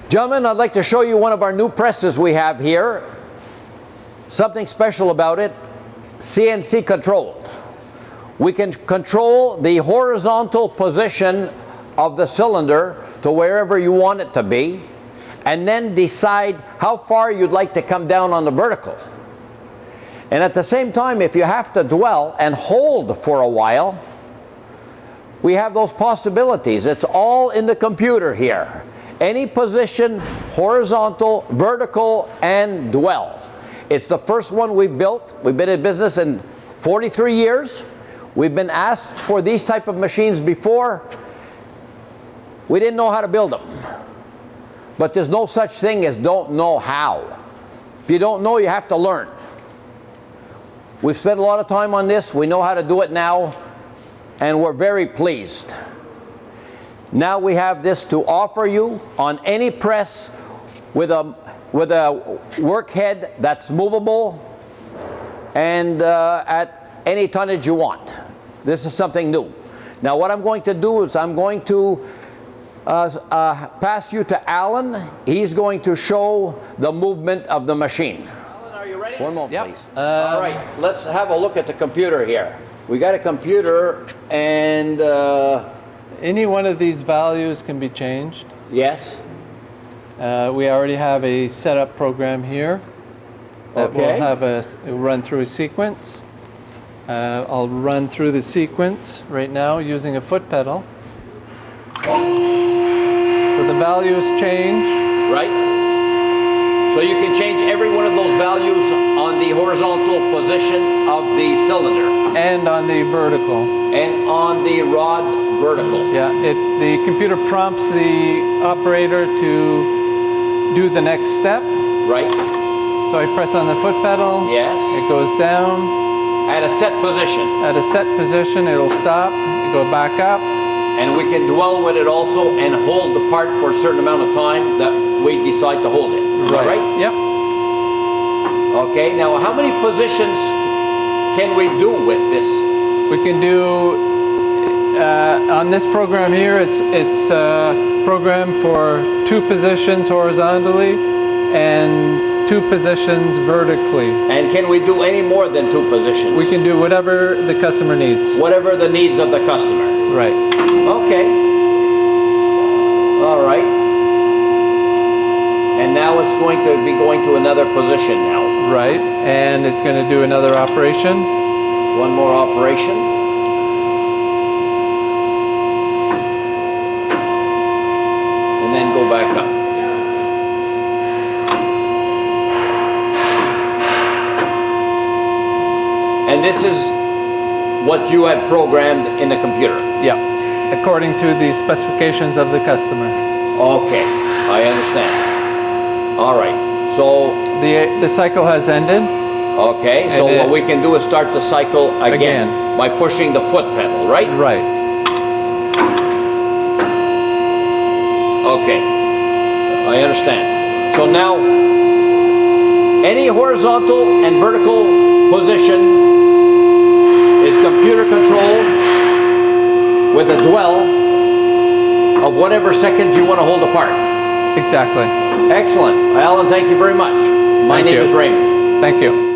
Gentlemen, I'd like to show you one of our new presses we have here. Something special about it, CNC controlled. We can control the horizontal position of the cylinder to wherever you want it to be, and then decide how far you'd like to come down on the vertical. And at the same time, if you have to dwell and hold for a while, we have those possibilities. It's all in the computer here. Any position, horizontal, vertical, and dwell. It's the first one we built. We've been in business in 43 years. We've been asked for these type of machines before. We didn't know how to build them. But there's no such thing as don't know how. If you don't know, you have to learn. We've spent a lot of time on this. We know how to do it now, and we're very pleased. Now we have this to offer you on any press with a work head that's movable and at any tonnage you want. This is something new. Now what I'm going to do is I'm going to pass you to Alan. He's going to show the movement of the machine. Alan, are you ready? One moment, please. All right, let's have a look at the computer here. We got a computer, and any one of these values can be changed. yes. We already have a setup program here that will have a run through a sequence. I'll run through the sequence right now using a foot pedal. So the values change. Right. So you can change every one of those values on the horizontal position of the cylinder. And on the vertical. And on the rod vertical. Yeah, the computer prompts the operator to do the next step. Right. So I press on the foot pedal. Yes. It goes down. At a set position. At a set position, it'll stop. You go back up. And we can dwell with it also and hold the part for a certain amount of time that we decide to hold it. Right? Yep. Okay, now how many positions can we do with this? We can do, on this program here, it's programmed for 2 positions horizontally and 2 positions vertically. And can we do any more than 2 positions? We can do whatever the customer needs. Whatever the needs of the customer. Right. Okay. All right. And now it's going to be going to another position now. Right, and it's going to do another operation. One more operation. And then go back up. And this is what you have programmed in the computer? Yeah, according to the specifications of the customer. Okay, I understand. All right, so the cycle has ended. Okay, so what we can do is start the cycle again by pushing the foot pedal, right? Right. Okay, I understand. So now, any horizontal and vertical position is computer controlled with a dwell of whatever seconds you want to hold apart. Exactly. Excellent. Alan, thank you very much. My name is Raymond. Thank you.